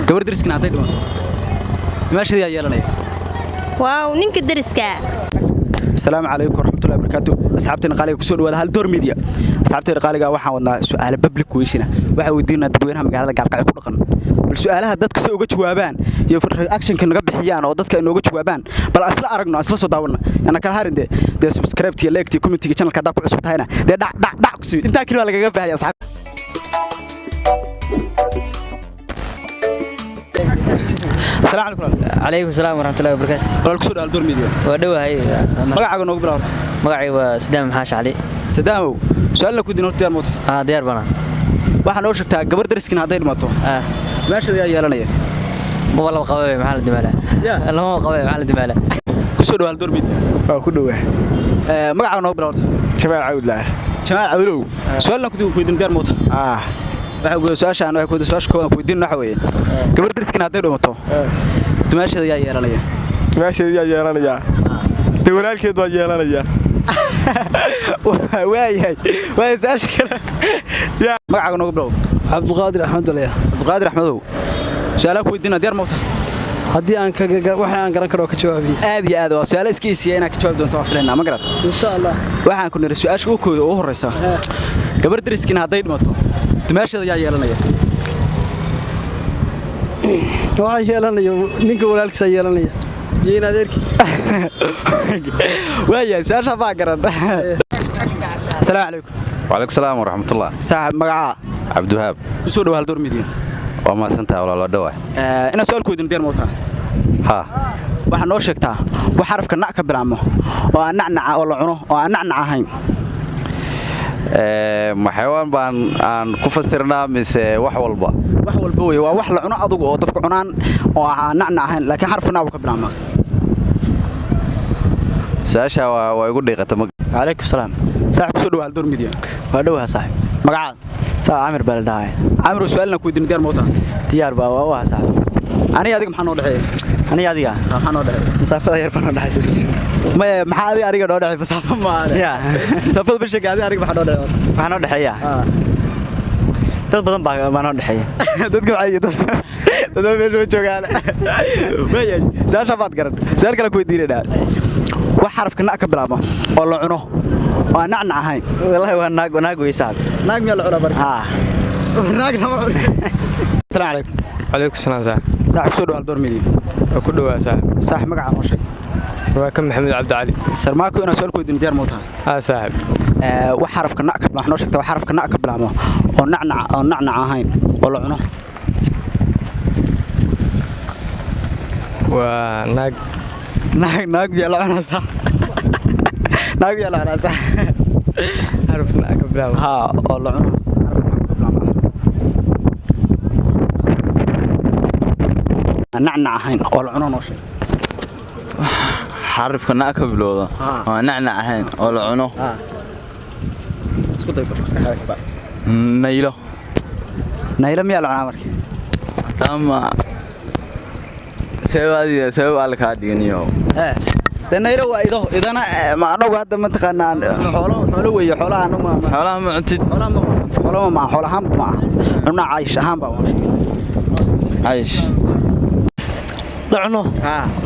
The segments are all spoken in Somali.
gabar dariskina haday dhimato dimaashadii ayaa yeelanaya waaw ninka dariska السلام عليكم ورحمة الله وبركاته أصحابتنا قالوا كسر وهذا هالدور ميديا أصحابتنا قالوا واحد ودنا سؤال ببلك ويشنا واحد ودينا تدوينها مقالة قاعد يكون قن السؤالها دتك سوق جوابان يفرق أكشن كنا قبل حيان أو دتك إنه جوابان بل أصلا أرجعنا أصلا صداورنا أنا كهارن ده سبسكرايب تي لايك تي كومنت تي channel كذا كل عصبت هنا ده دع كسر أنت أكيد ولا قبل يا أصحاب السلام عليكم عليكم السلام ورحمة الله وبركاته. والله كسر هالدور ميديا ودوا هاي مقعد نقول بالأرض مقعي وسدام حاش علي سدامو سؤال لك ودي نوت ديار موت ديار بنا waxaan oo sheegtaa gabar dariskina haday dhimato meeshada ayaa yeelanaya والله قوي محل الدمالة لا هو قوي محل الدمالة kusoo dhawaal door mid ku dhawaah magaca noo bilowda Jamaal Cawdlaa Jamaal Cawdlow su'aal ku weydiin diyaar moota waxa uu su'aashaan waxa ku su'aash kooban ku weydiin waxa weeye gabar dariskina haday dhimato meeshada ayaa yeelanaya meeshada ayaa yeelanaya walaalkeed waa yeelanaya waay su'aash kale magaca noo bilowda Abdulqaadir Axmedow Abdulqaadir Axmedow su'aal ku weydiin diyaar moota haddii aan waxa aan garan karo ka jawaabiyo aad iyo aad waa su'aal iskiisiya inaan ka jawaab doonto waa filaynaa ma garad insha Allah waxaan ku niri su'aasha ugu horeysa gabar dariskina haday dhimato meeshada ayaa yeelanaya waxa yeelanaya ninka walaalkiisa yeelanaya yeen adeerki waaya su'aasha baa garan السلام عليكم وعليكم السلام ورحمة الله صاحب مقعة عبد الوهاب وسو دhow door media وما سنتها ولا لا دواء ina su'aal ku weydiin diyaar moota ها waxa noo sheegtaa wax xarafka nac ka bilaamo oo aan nacnaca oo la cuno oo aan nacnac ahayn ما حيوان بان aan ku fasirnaa mise wax walba weey waa wax la cuno adigu oo dadku cunaan oo aan nacnac ahayn laakiin xarafka nac ka bilaamo su'aasha waa igu dhiiqata عليكم السلام saaxib soo dhawaal door media ودوا صاحب magacaada صاحب عامر بلداي عامر su'aalna ku weydiin diyaar moota ديار با waa صاحب aniga adiga maxaa noo dhaxeeyay aniga adiga maxaa noo dhaxeeyay masaafada yar baan dhaxaysa ma maxaa adiga noo dhaxeeyay masaafo ma ya masaafada bisha adiga maxaa noo dhaxeeyay waxaan noo dhaxeeyaa dad badan baa noo dhaxeeya dadku waxay dad meesha joogaan weeyay su'aasha baad garan su'aal kale ku weydiinayna wax xarafka nac ka bilaabo oo la cuno waa nacnac ahayn wallahi waa naag way saad naag miyaa la cunaa barka naag lama cuno السلام عليكم عليكم السلام صاحب soo dhawaal door media ku dhawaah صاحب magaca noo sheeg sarmaaka maxamed cabdi cali sarmaako ina su'aal ku weydiin diyaar moota saaxib wax xarafka nac ka wax noo sheegtaa wax xarafka nac ka bilaabo oo nacnac ahayn oo la cuno waa naag biya la cunaa naag biya la cunaa xarafka nac ka bilaabo ha oo la cuno nacnac ahayn oo la cuno noo sheeg xarafka nac ka bilowda waa nacnac ahayn oo la cuno isku day maskaxda ka baa naylo miyaa la cunaa markii tama sabab alla kaa dhigniyo de naylo waa idana ma anagu hadda ma taqaanaan xoolo weeye xoolaha ma cuntid xoolaha ma xoolahan ma cunaa caysh ahaan baa waan sheegay caysh la cuno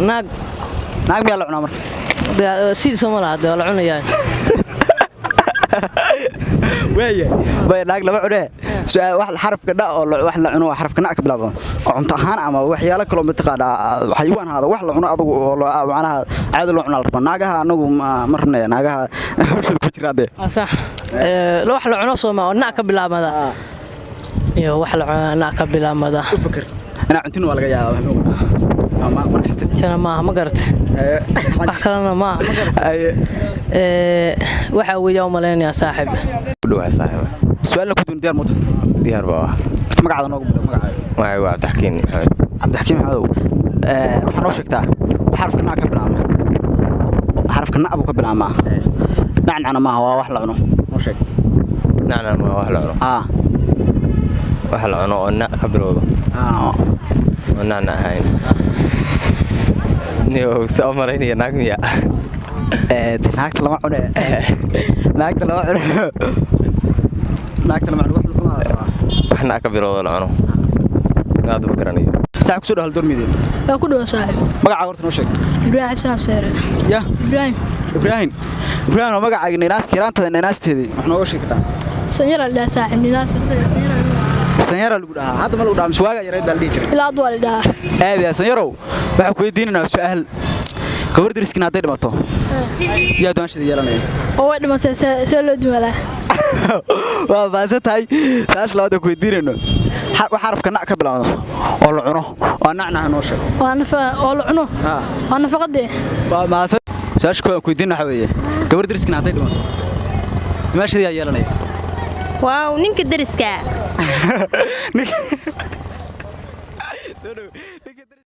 naag miyaa la cunaa markii sidii Soomaaliya la cunayaa weeye bay naag lama cunee su'aal wax xarafka dha oo wax la cuno xarafka nac ka bilaabo oo cunto ahaan ama waxyaalo kale oo mataqaana xayawaan hada wax la cuno adigu oo macnaha caadi loo cunaa rabaa naagaha anagu ma rabnay naagaha ku jiraade صح wax la cuno Soomaaliya nac ka bilaabada iyo wax la cuno nac ka bilaabada u fikir ina cuntin waa laga yaabaa ama markasta jana ma gartay wax kalena ma gartay waxa weeyo maleynaya saaxib ku dhawaah saaxiib su'aal ku diyaar moota diyaar baa magacaada noogu bilow magacaaga waa Cabdixakiin Maxamed Cabdixakiin Maxamedow waxa noo sheegtaa xarafka nac ka bilaabo xarafka nac buu ka bilaabmaa nacnacna ma waa wax la cuno noo sheeg nacnac ma wax la cuno wax la cuno oo nac ka bilowda oo nacnac ahayn niyo soo mareynaya naag miya naagta lama cuno naagta lama cuno wax la cuno wax nac ka bilowda la cuno aad u garanayo saaxiib kusoo dhahal door midiya waa ku dhaw saaxiib magacaaga horta noo sheeg Ibrahim Xasan Seere ya Ibrahim oo magacaaga neenaasteedii wax nooga sheegtaa sanyara la saaxiib ninaasa sanyara lagu dhahaa hadda ma lagu dhahaa miswaaga yareed baa la dhihi jiray ilaa duwal dhahaa aad ya sanyarow waxa ku weydiinanaa su'aal gabar dariskiina hadday dhimato yaa doonashada yeelanaya oo way dhimatay see loo dumalaa waa baasan tahay saash labaad ku weydiinayno wax xarafka nac ka bilaawdo oo la cuno waa nacnaha noo sheeg oo la cuno waa nafaqadee waa baasan saash ku weydiin waxa weeye gabar dariskiina hadday dhimato doonashada yaa yeelanaya waaw ninka dariska